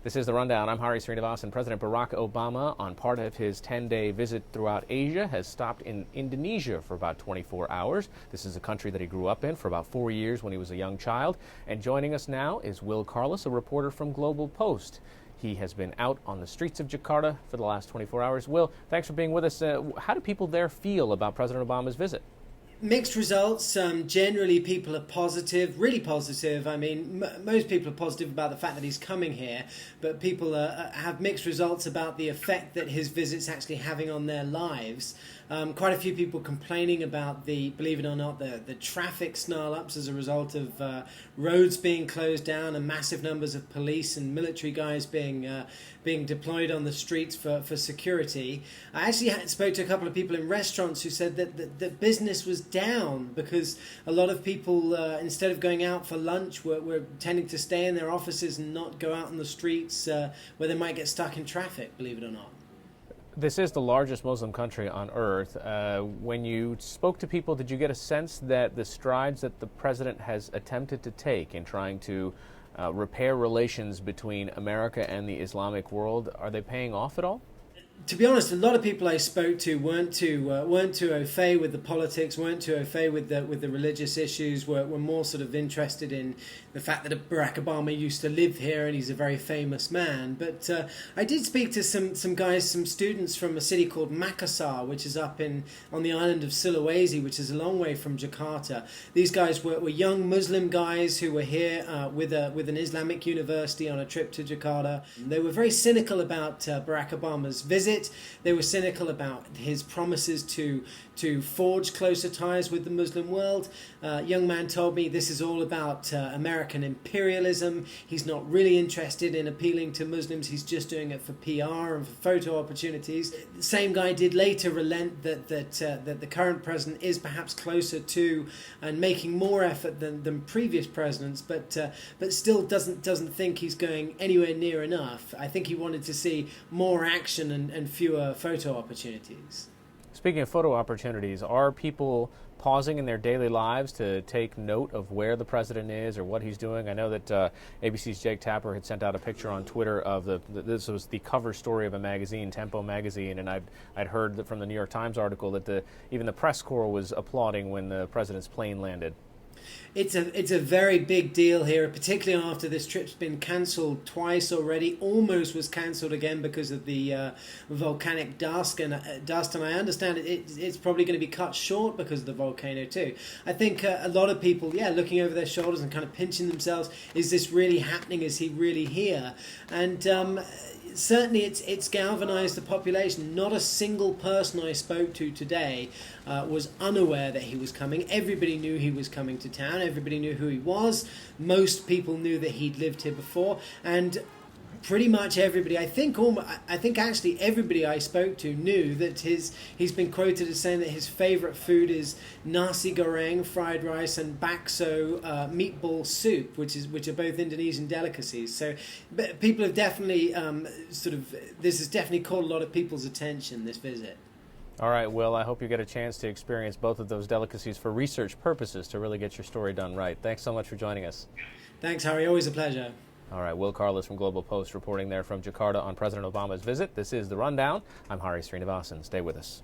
This is The Rundown. I'm Hari Srinivasan. President Barack Obama, on part of his 10-day visit throughout Asia, has stopped in Indonesia for about 24 hours. This is a country that he grew up in for about 4 years when he was a young child. And joining us now is Will Carlos, a reporter from Global Post. He has been out on the streets of Jakarta for the last 24 hours. Will, thanks for being with us. How do people there feel about President Obama's visit? Mixed results. Generally, people are positive, really positive. I mean, most people are positive about the fact that he's coming here, but people have mixed results about the effect that his visit's actually having on their lives. Quite a few people complaining about believe it or not, the traffic snarl-ups as a result of roads being closed down and massive numbers of police and military guys being deployed on the streets for security. I actually spoke to a couple of people in restaurants who said that business was down because a lot of people, instead of going out for lunch, were tending to stay in their offices and not go out on the streets where they might get stuck in traffic, believe it or not. This is the largest Muslim country on earth. When you spoke to people, did you get a sense that the strides that the president has attempted to take in trying to repair relations between America and the Islamic world, are they paying off at all? To be honest, a lot of people I spoke to weren't too au fait with the politics, weren't too au fait with the religious issues. Were more sort of interested in the fact that Barack Obama used to live here and he's a very famous man. But I did speak to some guys, some students from a city called Makassar, which is up on the island of Sulawesi, which is a long way from Jakarta. These guys were young Muslim guys who were here with an Islamic university on a trip to Jakarta. They were very cynical about Barack Obama's visit. They were cynical about his promises to forge closer ties with the Muslim world. Young man told me this is all about American imperialism. He's not really interested in appealing to Muslims. He's just doing it for PR and for photo opportunities. The same guy did later relent that the current president is perhaps closer to and making more effort than previous presidents, but still doesn't think he's going anywhere near enough. I think he wanted to see more action and fewer photo opportunities. Speaking of photo opportunities, are people pausing in their daily lives to take note of where the president is or what he's doing? I know that ABC's Jake Tapper had sent out a picture on Twitter of this was the cover story of a magazine, Tempo magazine, and I'd heard that from the New York Times article that even the press corps was applauding when the president's plane landed. It's a very big deal here, particularly after this trip's been cancelled twice already. Almost was cancelled again because of the volcanic dust, and I understand it's probably going to be cut short because of the volcano too. I think a lot of people, looking over their shoulders and kind of pinching themselves. Is this really happening? Is he really here? And certainly it's galvanized the population. Not a single person I spoke to today was unaware that he was coming. Everybody knew he was coming to town. Everybody knew who he was. Most people knew that he'd lived here before, and pretty much everybody, I think actually everybody I spoke to knew that he's been quoted as saying that his favorite food is nasi goreng, fried rice, and bakso, meatball soup, which are both Indonesian delicacies. So people have definitely this has definitely caught a lot of people's attention, this visit. All right, Will, I hope you get a chance to experience both of those delicacies for research purposes to really get your story done right. Thanks so much for joining us. Thanks, Harry. Always a pleasure. All right, Will Carlos from Global Post reporting there from Jakarta on President Obama's visit. This is The Rundown. I'm Hari Srinivasan. Stay with us.